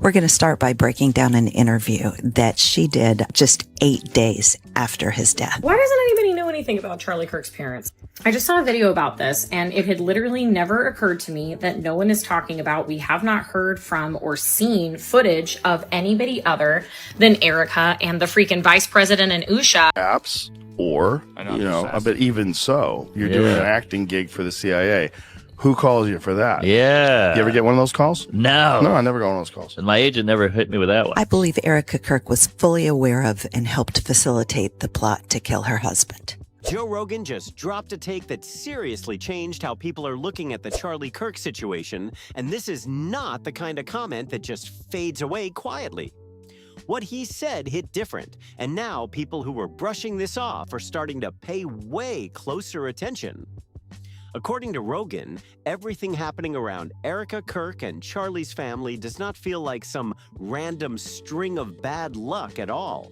We're going to start by breaking down an interview that she did just 8 days after his death. Why doesn't anybody know anything about Charlie Kirk's parents? I just saw a video about this, and it had literally never occurred to me that no one is talking about. We have not heard from or seen footage of anybody other than Erika and the freaking vice president and Usha. Apps, or, but even so, you're doing an acting gig for the CIA. Who calls you for that? Yeah. You ever get one of those calls? No. No, I never got one of those calls. And my agent never hit me with that one. I believe Erika Kirk was fully aware of and helped facilitate the plot to kill her husband. Joe Rogan just dropped a take that seriously changed how people are looking at the Charlie Kirk situation, and this is not the kind of comment that just fades away quietly. What he said hit different, and now people who were brushing this off are starting to pay way closer attention. According to Rogan, everything happening around Erika Kirk and Charlie's family does not feel like some random string of bad luck at all.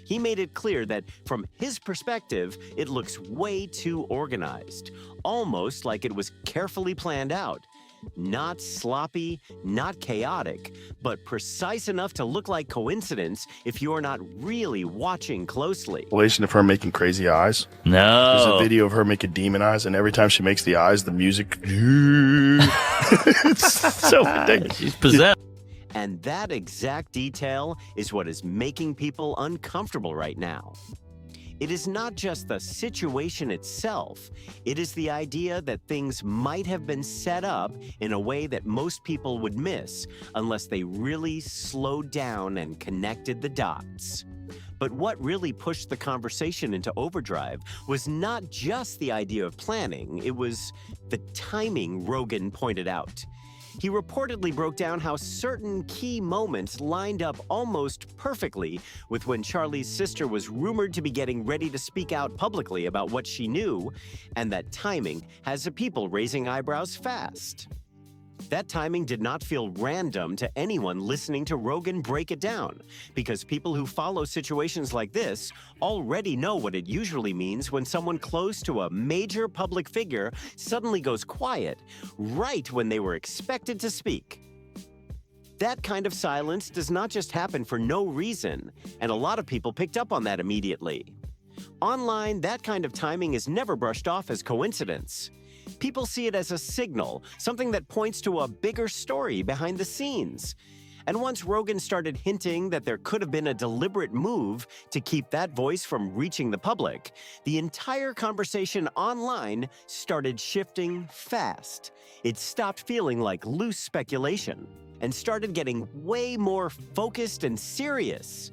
He made it clear that, from his perspective, it looks way too organized, almost like it was carefully planned out. Not sloppy, not chaotic, but precise enough to look like coincidence if you're not really watching closely. Relation of her making crazy eyes. No. There's a video of her making demon eyes, and every time she makes the eyes, the music. It's so ridiculous. She's possessed. And that exact detail is what is making people uncomfortable right now. It is not just the situation itself, it is the idea that things might have been set up in a way that most people would miss unless they really slowed down and connected the dots. But what really pushed the conversation into overdrive was not just the idea of planning, it was the timing, Rogan pointed out. He reportedly broke down how certain key moments lined up almost perfectly with when Charlie's sister was rumored to be getting ready to speak out publicly about what she knew, and that timing has the people raising eyebrows fast. That timing did not feel random to anyone listening to Rogan break it down, because people who follow situations like this already know what it usually means when someone close to a major public figure suddenly goes quiet, right when they were expected to speak. That kind of silence does not just happen for no reason, and a lot of people picked up on that immediately. Online, that kind of timing is never brushed off as coincidence. People see it as a signal, something that points to a bigger story behind the scenes. And once Rogan started hinting that there could have been a deliberate move to keep that voice from reaching the public, the entire conversation online started shifting fast. It stopped feeling like loose speculation and started getting way more focused and serious.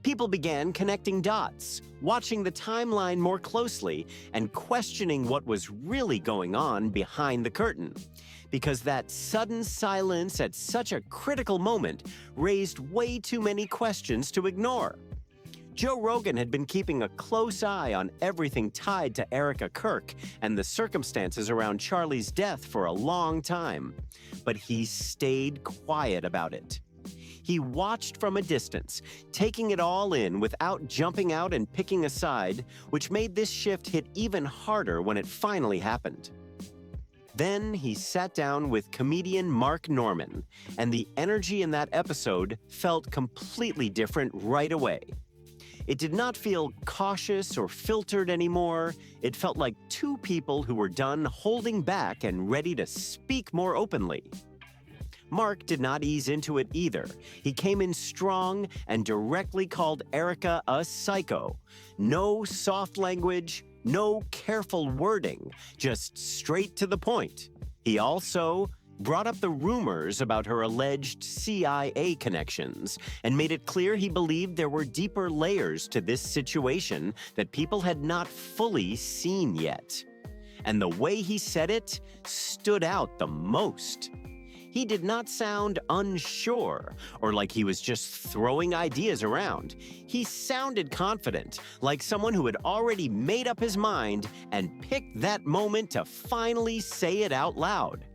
People began connecting dots, watching the timeline more closely, and questioning what was really going on behind the curtain. Because that sudden silence at such a critical moment raised way too many questions to ignore. Joe Rogan had been keeping a close eye on everything tied to Erika Kirk and the circumstances around Charlie's death for a long time, but he stayed quiet about it. He watched from a distance, taking it all in without jumping out and picking a side, which made this shift hit even harder when it finally happened. Then he sat down with comedian Mark Norman, and the energy in that episode felt completely different right away. It did not feel cautious or filtered anymore. It felt like two people who were done holding back and ready to speak more openly. Mark did not ease into it either. He came in strong and directly called Erika a psycho. No soft language, no careful wording, just straight to the point. He also brought up the rumors about her alleged CIA connections and made it clear he believed there were deeper layers to this situation that people had not fully seen yet. And the way he said it stood out the most. He did not sound unsure or like he was just throwing ideas around. He sounded confident, like someone who had already made up his mind and picked that moment to finally say it out loud.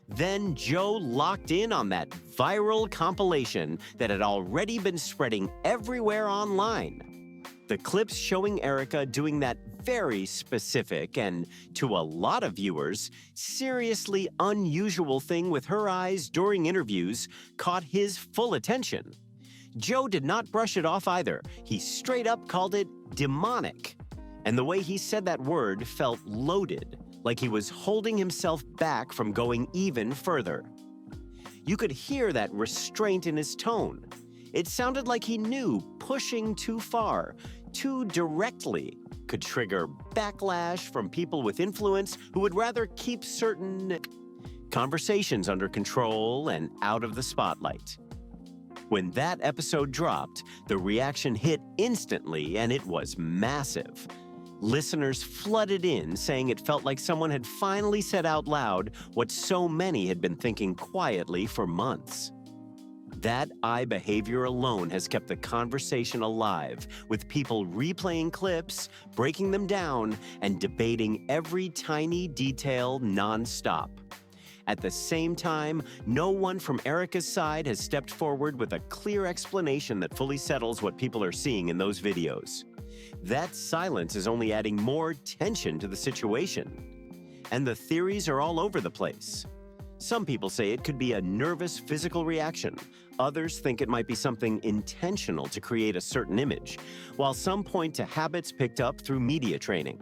Then Joe locked in on that viral compilation that had already been spreading everywhere online. The clips showing Erika doing that very specific and, to a lot of viewers, seriously unusual thing with her eyes during interviews caught his full attention. Joe did not brush it off either. He straight up called it demonic. And the way he said that word felt loaded, like he was holding himself back from going even further. You could hear that restraint in his tone. It sounded like he knew pushing too far, too directly, could trigger backlash from people with influence who would rather keep certain conversations under control and out of the spotlight. When that episode dropped, the reaction hit instantly, and it was massive. Listeners flooded in, saying it felt like someone had finally said out loud what so many had been thinking quietly for months. That eye behavior alone has kept the conversation alive, with people replaying clips, breaking them down, and debating every tiny detail nonstop. At the same time, no one from Erika's side has stepped forward with a clear explanation that fully settles what people are seeing in those videos. That silence is only adding more tension to the situation. And the theories are all over the place. Some people say it could be a nervous physical reaction. Others think it might be something intentional to create a certain image, while some point to habits picked up through media training.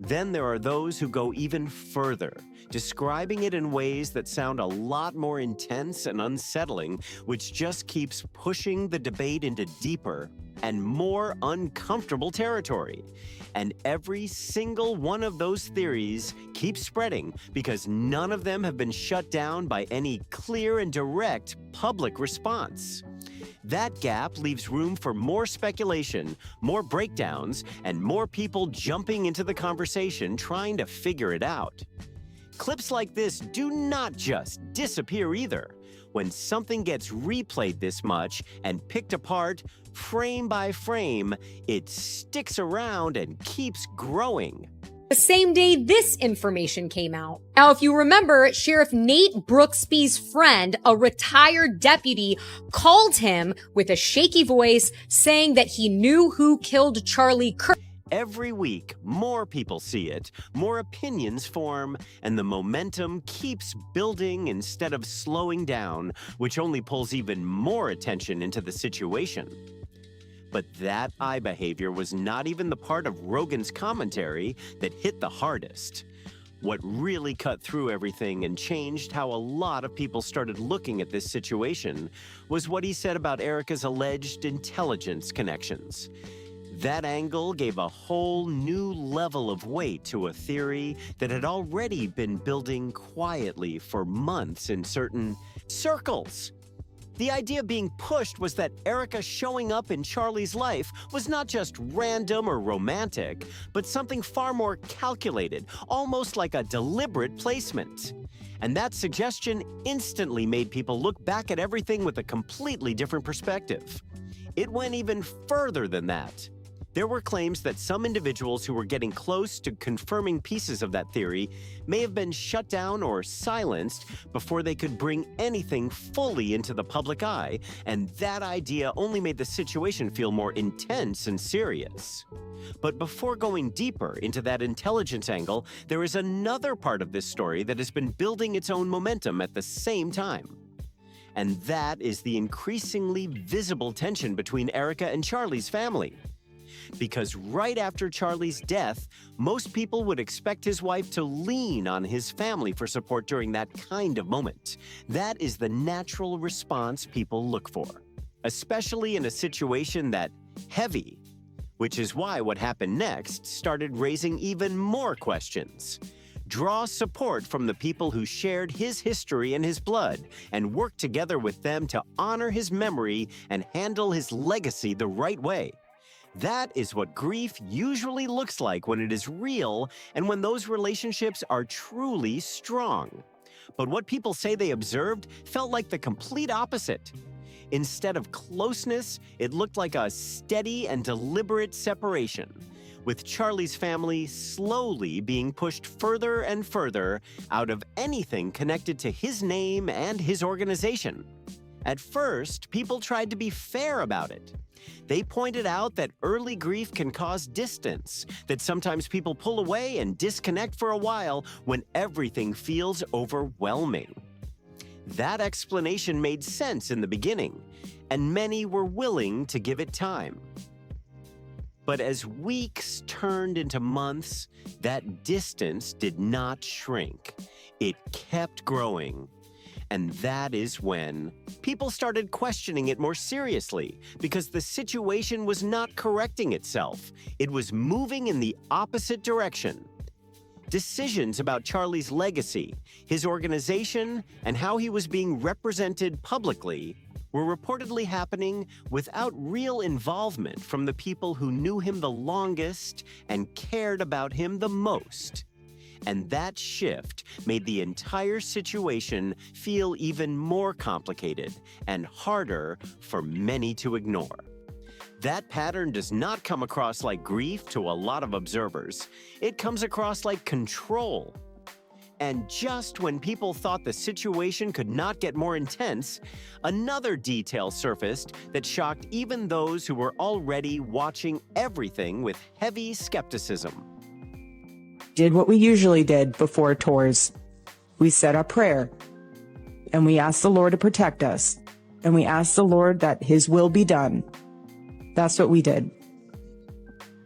Then there are those who go even further, describing it in ways that sound a lot more intense and unsettling, which just keeps pushing the debate into deeper and more uncomfortable territory. And every single one of those theories keeps spreading because none of them have been shut down by any clear and direct public response. That gap leaves room for more speculation, more breakdowns, and more people jumping into the conversation trying to figure it out. Clips like this do not just disappear either. When something gets replayed this much and picked apart frame by frame, it sticks around and keeps growing. The same day this information came out. Now, if you remember, Sheriff Nate Brooksby's friend, a retired deputy, called him with a shaky voice saying that he knew who killed Charlie Kirk. Every week, more people see it, more opinions form, and the momentum keeps building instead of slowing down, which only pulls even more attention into the situation. But that eye behavior was not even the part of Rogan's commentary that hit the hardest. What really cut through everything and changed how a lot of people started looking at this situation was what he said about Erika's alleged intelligence connections. That angle gave a whole new level of weight to a theory that had already been building quietly for months in certain circles. The idea being pushed was that Erika showing up in Charlie's life was not just random or romantic, but something far more calculated, almost like a deliberate placement. And that suggestion instantly made people look back at everything with a completely different perspective. It went even further than that. There were claims that some individuals who were getting close to confirming pieces of that theory may have been shut down or silenced before they could bring anything fully into the public eye, and that idea only made the situation feel more intense and serious. But before going deeper into that intelligence angle, there is another part of this story that has been building its own momentum at the same time. And that is the increasingly visible tension between Erika and Charlie's family. Because right after Charlie's death, most people would expect his wife to lean on his family for support during that kind of moment. That is the natural response people look for, especially in a situation that heavy, which is why what happened next started raising even more questions. Draw support from the people who shared his history and his blood, and work together with them to honor his memory and handle his legacy the right way. That is what grief usually looks like when it is real and when those relationships are truly strong. But what people say they observed felt like the complete opposite. Instead of closeness, it looked like a steady and deliberate separation, with Charlie's family slowly being pushed further and further out of anything connected to his name and his organization. At first, people tried to be fair about it. They pointed out that early grief can cause distance, that sometimes people pull away and disconnect for a while when everything feels overwhelming. That explanation made sense in the beginning, and many were willing to give it time. But as weeks turned into months, that distance did not shrink. It kept growing. And that is when people started questioning it more seriously, because the situation was not correcting itself. It was moving in the opposite direction. Decisions about Charlie's legacy, his organization, and how he was being represented publicly were reportedly happening without real involvement from the people who knew him the longest and cared about him the most. And that shift made the entire situation feel even more complicated and harder for many to ignore. That pattern does not come across like grief to a lot of observers. It comes across like control. And just when people thought the situation could not get more intense, another detail surfaced that shocked even those who were already watching everything with heavy skepticism. Did what we usually did before tours. We said our prayer, and we asked the Lord to protect us, and we asked the Lord that His will be done. That's what we did.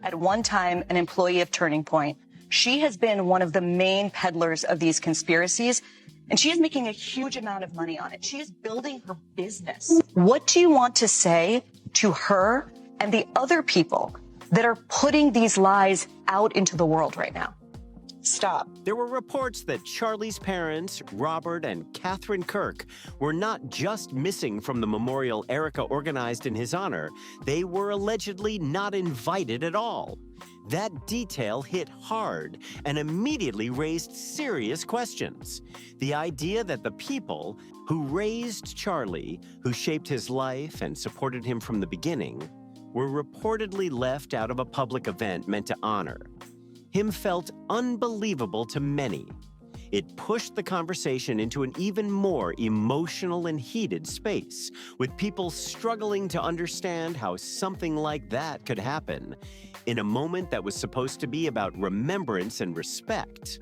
At one time, an employee of Turning Point, she has been one of the main peddlers of these conspiracies, and she is making a huge amount of money on it. She is building her business. What do you want to say to her and the other people that are putting these lies out into the world right now? Stop. There were reports that Charlie's parents, Robert and Catherine Kirk, were not just missing from the memorial Erika organized in his honor, they were allegedly not invited at all. That detail hit hard and immediately raised serious questions. The idea that the people who raised Charlie, who shaped his life and supported him from the beginning, were reportedly left out of a public event meant to honor him felt unbelievable to many. It pushed the conversation into an even more emotional and heated space, with people struggling to understand how something like that could happen in a moment that was supposed to be about remembrance and respect.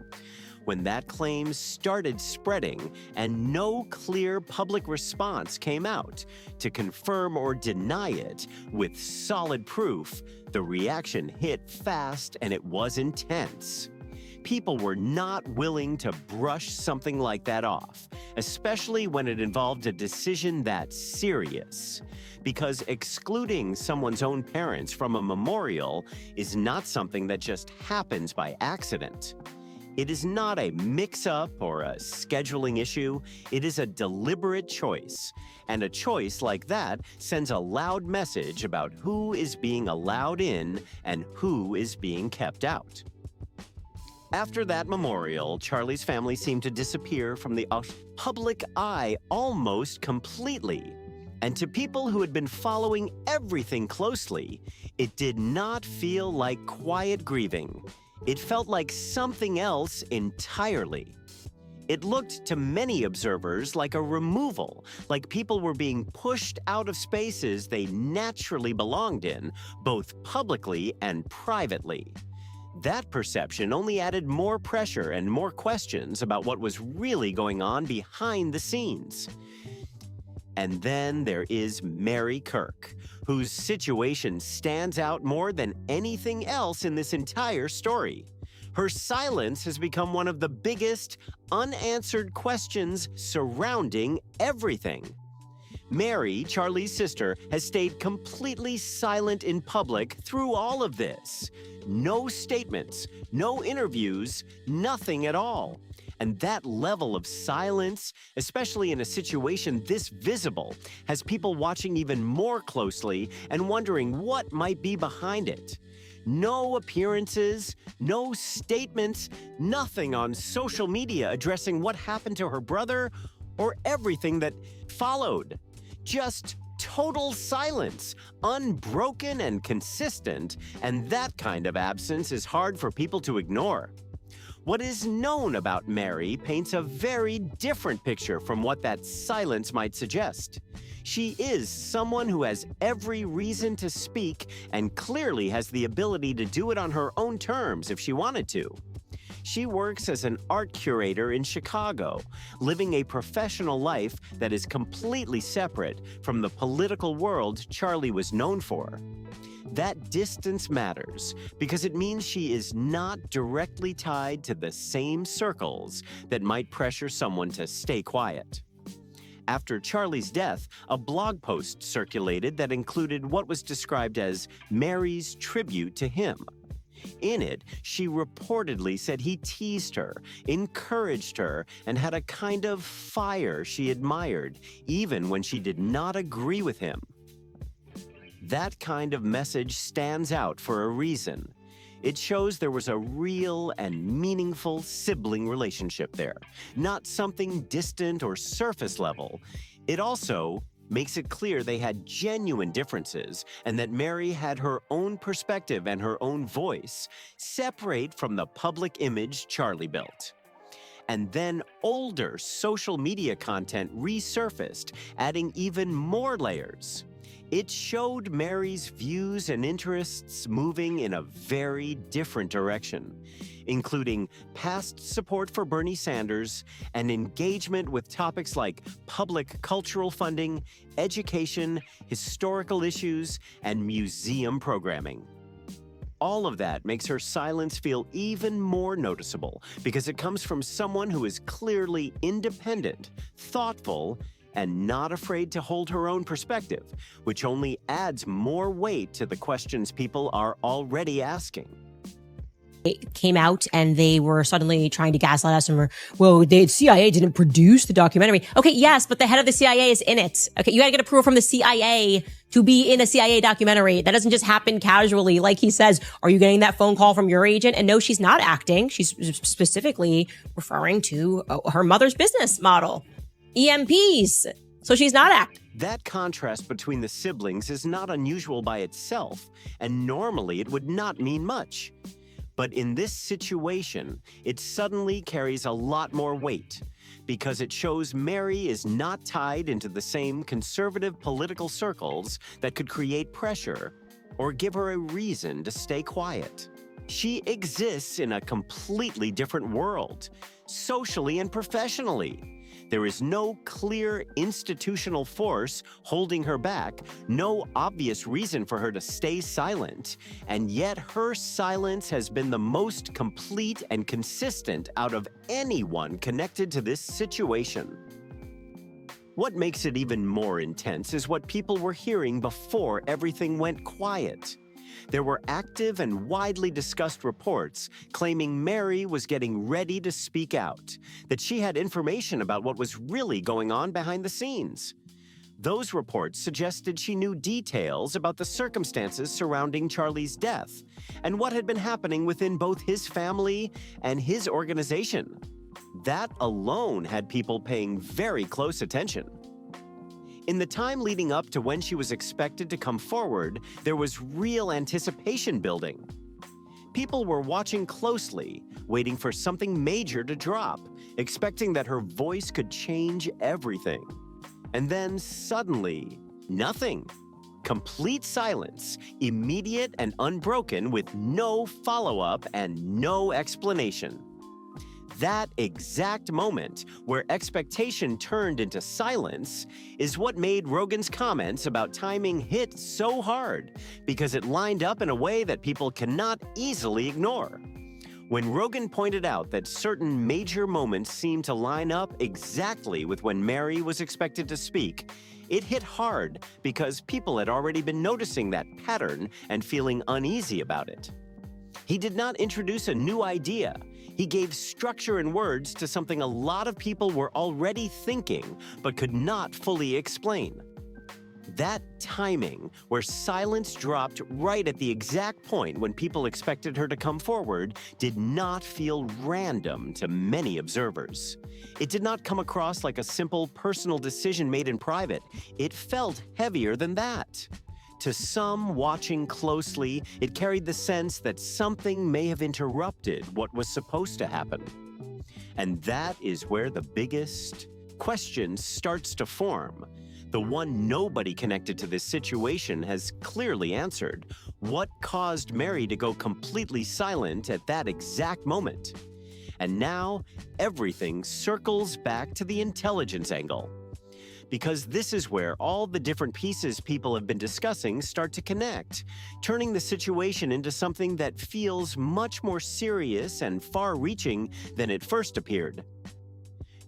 When that claim started spreading and no clear public response came out to confirm or deny it with solid proof, the reaction hit fast and it was intense. People were not willing to brush something like that off, especially when it involved a decision that serious. Because excluding someone's own parents from a memorial is not something that just happens by accident. It is not a mix-up or a scheduling issue. It is a deliberate choice. And a choice like that sends a loud message about who is being allowed in and who is being kept out. After that memorial, Charlie's family seemed to disappear from the public eye almost completely. And to people who had been following everything closely, it did not feel like quiet grieving. It felt like something else entirely. It looked to many observers like a removal, like people were being pushed out of spaces they naturally belonged in, both publicly and privately. That perception only added more pressure and more questions about what was really going on behind the scenes. And then there is Mary Kirk, whose situation stands out more than anything else in this entire story. Her silence has become one of the biggest unanswered questions surrounding everything. Mary, Charlie's sister, has stayed completely silent in public through all of this. No statements, no interviews, nothing at all. And that level of silence, especially in a situation this visible, has people watching even more closely and wondering what might be behind it. No appearances, no statements, nothing on social media addressing what happened to her brother or everything that followed. Just total silence, unbroken and consistent, and that kind of absence is hard for people to ignore. What is known about Mary paints a very different picture from what that silence might suggest. She is someone who has every reason to speak and clearly has the ability to do it on her own terms if she wanted to. She works as an art curator in Chicago, living a professional life that is completely separate from the political world Charlie was known for. That distance matters because it means she is not directly tied to the same circles that might pressure someone to stay quiet. After Charlie's death, a blog post circulated that included what was described as Mary's tribute to him. In it, she reportedly said he teased her, encouraged her, and had a kind of fire she admired, even when she did not agree with him. That kind of message stands out for a reason. It shows there was a real and meaningful sibling relationship there, not something distant or surface level. It also makes it clear they had genuine differences and that Mary had her own perspective and her own voice, separate from the public image Charlie built. And then older social media content resurfaced, adding even more layers. It showed Mary's views and interests moving in a very different direction, including past support for Bernie Sanders and engagement with topics like public cultural funding, education, historical issues, and museum programming. All of that makes her silence feel even more noticeable because it comes from someone who is clearly independent, thoughtful, and not afraid to hold her own perspective, which only adds more weight to the questions people are already asking. It came out and they were suddenly trying to gaslight us and the CIA didn't produce the documentary. Okay, yes, but the head of the CIA is in it. Okay, you gotta get approval from the CIA to be in a CIA documentary. That doesn't just happen casually. Like he says, are you getting that phone call from your agent? And no, she's not acting. She's specifically referring to her mother's business model. EMPs. So she's not acting. That contrast between the siblings is not unusual by itself, and normally it would not mean much. But in this situation, it suddenly carries a lot more weight, because it shows Mary is not tied into the same conservative political circles that could create pressure or give her a reason to stay quiet. She exists in a completely different world, socially and professionally. There is no clear institutional force holding her back, no obvious reason for her to stay silent, and yet her silence has been the most complete and consistent out of anyone connected to this situation. What makes it even more intense is what people were hearing before everything went quiet. There were active and widely discussed reports claiming Mary was getting ready to speak out, that she had information about what was really going on behind the scenes. Those reports suggested she knew details about the circumstances surrounding Charlie's death and what had been happening within both his family and his organization. That alone had people paying very close attention. In the time leading up to when she was expected to come forward, there was real anticipation building. People were watching closely, waiting for something major to drop, expecting that her voice could change everything. And then suddenly, nothing. Complete silence, immediate and unbroken with no follow-up and no explanation. That exact moment where expectation turned into silence is what made Rogan's comments about timing hit so hard, because it lined up in a way that people cannot easily ignore. When Rogan pointed out that certain major moments seemed to line up exactly with when Mary was expected to speak, it hit hard because people had already been noticing that pattern and feeling uneasy about it. He did not introduce a new idea. He gave structure and words to something a lot of people were already thinking but could not fully explain. That timing, where silence dropped right at the exact point when people expected her to come forward, did not feel random to many observers. It did not come across like a simple personal decision made in private. It felt heavier than that. To some watching closely, it carried the sense that something may have interrupted what was supposed to happen. And that is where the biggest question starts to form. The one nobody connected to this situation has clearly answered. What caused Mary to go completely silent at that exact moment? And now, everything circles back to the intelligence angle. Because this is where all the different pieces people have been discussing start to connect, turning the situation into something that feels much more serious and far-reaching than it first appeared.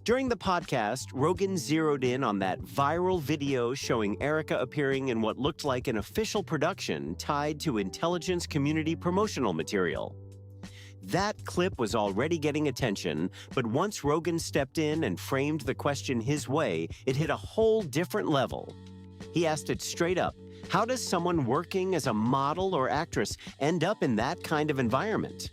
During the podcast, Rogan zeroed in on that viral video showing Erika appearing in what looked like an official production tied to intelligence community promotional material. That clip was already getting attention, but once Rogan stepped in and framed the question his way, it hit a whole different level. He asked it straight up, how does someone working as a model or actress end up in that kind of environment?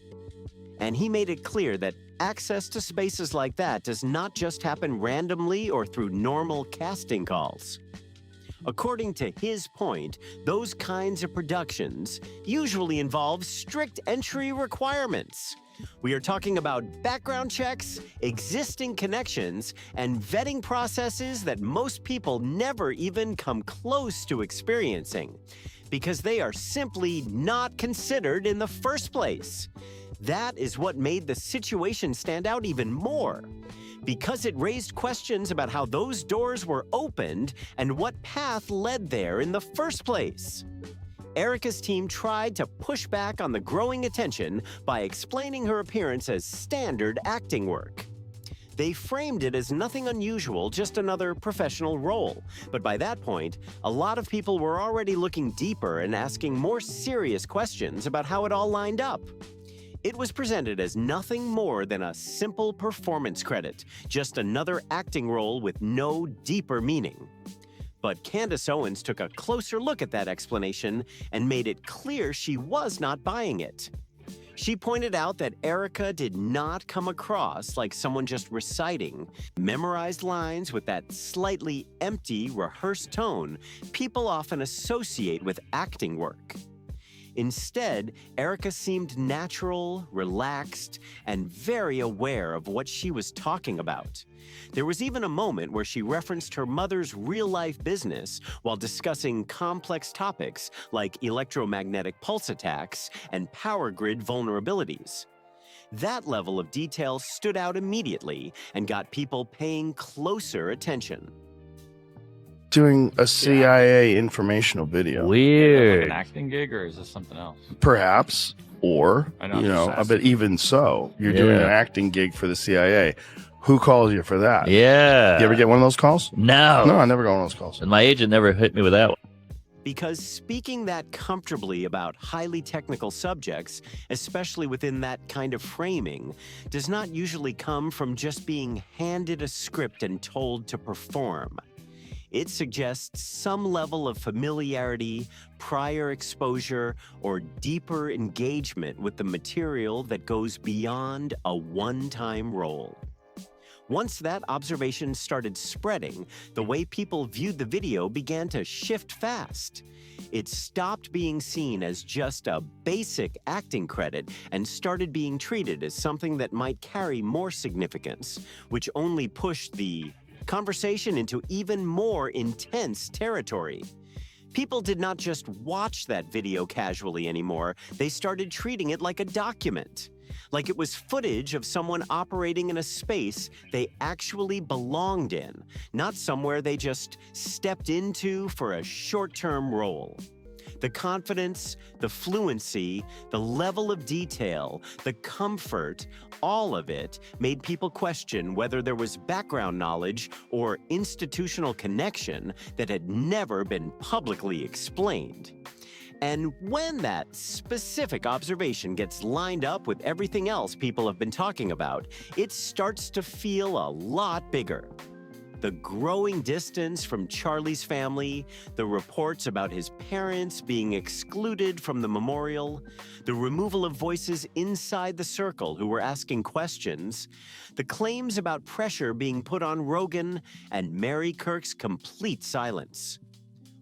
And he made it clear that access to spaces like that does not just happen randomly or through normal casting calls. According to his point, those kinds of productions usually involve strict entry requirements. We are talking about background checks, existing connections, and vetting processes that most people never even come close to experiencing, because they are simply not considered in the first place. That is what made the situation stand out even more, because it raised questions about how those doors were opened and what path led there in the first place. Erika's team tried to push back on the growing attention by explaining her appearance as standard acting work. They framed it as nothing unusual, just another professional role. But by that point, a lot of people were already looking deeper and asking more serious questions about how it all lined up. It was presented as nothing more than a simple performance credit, just another acting role with no deeper meaning. But Candace Owens took a closer look at that explanation and made it clear she was not buying it. She pointed out that Erika did not come across like someone just reciting memorized lines with that slightly empty, rehearsed tone people often associate with acting work. Instead, Erika seemed natural, relaxed, and very aware of what she was talking about. There was even a moment where she referenced her mother's real-life business while discussing complex topics like electromagnetic pulse attacks and power grid vulnerabilities. That level of detail stood out immediately and got people paying closer attention. Doing a CIA informational video. Weird. Like an acting gig, or is this something else? Perhaps. Or, but even so, you're doing an acting gig for the CIA. Who calls you for that? Yeah. You ever get one of those calls? No. No, I never got one of those calls. And my agent never hit me with that one. Because speaking that comfortably about highly technical subjects, especially within that kind of framing, does not usually come from just being handed a script and told to perform. It suggests some level of familiarity, prior exposure, or deeper engagement with the material that goes beyond a one-time role. Once that observation started spreading, the way people viewed the video began to shift fast. It stopped being seen as just a basic acting credit and started being treated as something that might carry more significance, which only pushed the conversation into even more intense territory. People did not just watch that video casually anymore, they started treating it like a document. Like it was footage of someone operating in a space they actually belonged in, not somewhere they just stepped into for a short-term role. The confidence, the fluency, the level of detail, the comfort, all of it made people question whether there was background knowledge or institutional connection that had never been publicly explained. And when that specific observation gets lined up with everything else people have been talking about, it starts to feel a lot bigger. The growing distance from Charlie's family, the reports about his parents being excluded from the memorial, the removal of voices inside the circle who were asking questions, the claims about pressure being put on Rogan, and Mary Kirk's complete silence.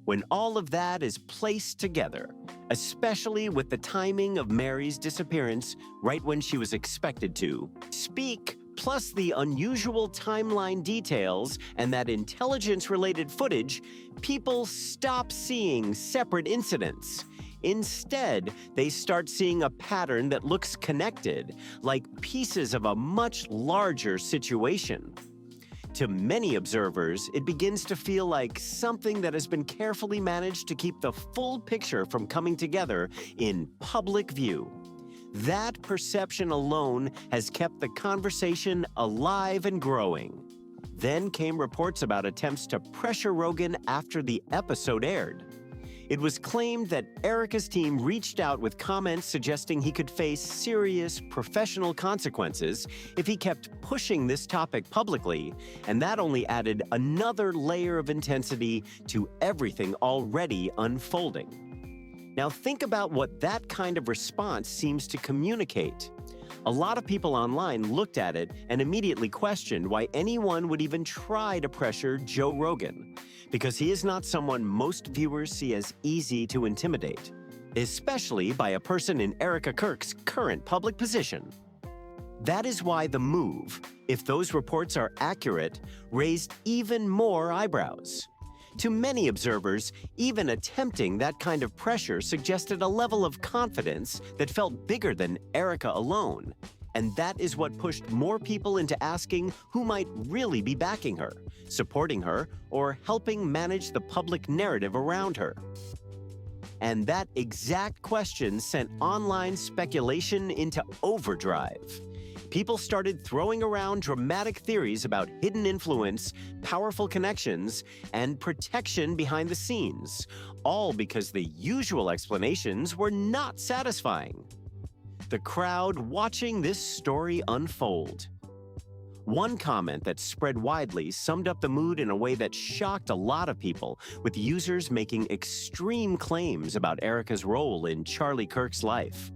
When all of that is placed together, especially with the timing of Mary's disappearance right when she was expected to speak, plus the unusual timeline details and that intelligence-related footage, people stop seeing separate incidents. Instead, they start seeing a pattern that looks connected, like pieces of a much larger situation. To many observers, it begins to feel like something that has been carefully managed to keep the full picture from coming together in public view. That perception alone has kept the conversation alive and growing. Then came reports about attempts to pressure Rogan after the episode aired. It was claimed that Erika's team reached out with comments suggesting he could face serious professional consequences if he kept pushing this topic publicly, and that only added another layer of intensity to everything already unfolding. Now think about what that kind of response seems to communicate. A lot of people online looked at it and immediately questioned why anyone would even try to pressure Joe Rogan, because he is not someone most viewers see as easy to intimidate, especially by a person in Erika Kirk's current public position. That is why the move, if those reports are accurate, raised even more eyebrows. To many observers, even attempting that kind of pressure suggested a level of confidence that felt bigger than Erika alone. And that is what pushed more people into asking who might really be backing her, supporting her, or helping manage the public narrative around her. And that exact question sent online speculation into overdrive. People started throwing around dramatic theories about hidden influence, powerful connections, and protection behind the scenes, all because the usual explanations were not satisfying. The crowd watching this story unfold. One comment that spread widely summed up the mood in a way that shocked a lot of people, with users making extreme claims about Erika's role in Charlie Kirk's life.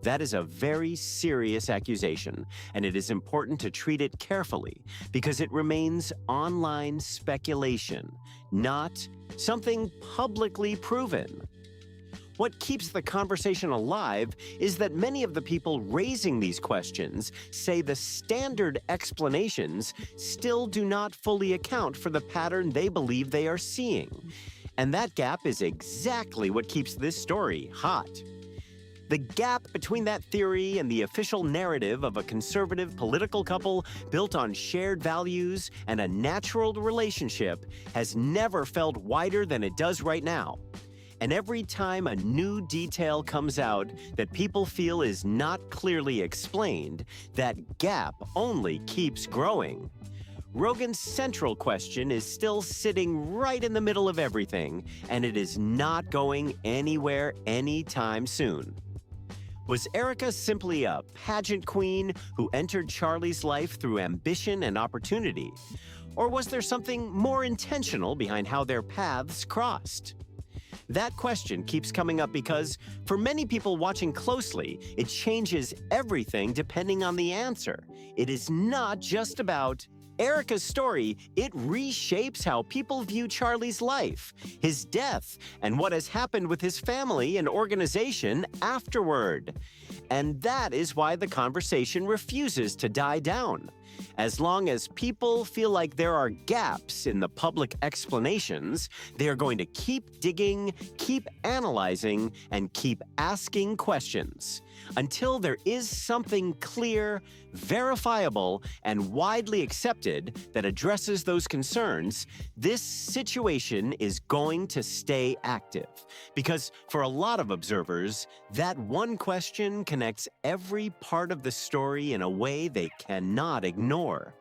That is a very serious accusation, and it is important to treat it carefully because it remains online speculation, not something publicly proven. What keeps the conversation alive is that many of the people raising these questions say the standard explanations still do not fully account for the pattern they believe they are seeing. And that gap is exactly what keeps this story hot. The gap between that theory and the official narrative of a conservative political couple built on shared values and a natural relationship has never felt wider than it does right now. And every time a new detail comes out that people feel is not clearly explained, that gap only keeps growing. Rogan's central question is still sitting right in the middle of everything, and it is not going anywhere anytime soon. Was Erika simply a pageant queen who entered Charlie's life through ambition and opportunity? Or was there something more intentional behind how their paths crossed? That question keeps coming up because, for many people watching closely, it changes everything depending on the answer. It is not just about Erika's story. It reshapes how people view Charlie's life, his death, and what has happened with his family and organization afterward. And that is why the conversation refuses to die down. As long as people feel like there are gaps in the public explanations, they are going to keep digging, keep analyzing, and keep asking questions until there is something clear, verifiable, and widely accepted that addresses those concerns. This situation is going to stay active because for a lot of observers, that one question connects every part of the story in a way they cannot ignore.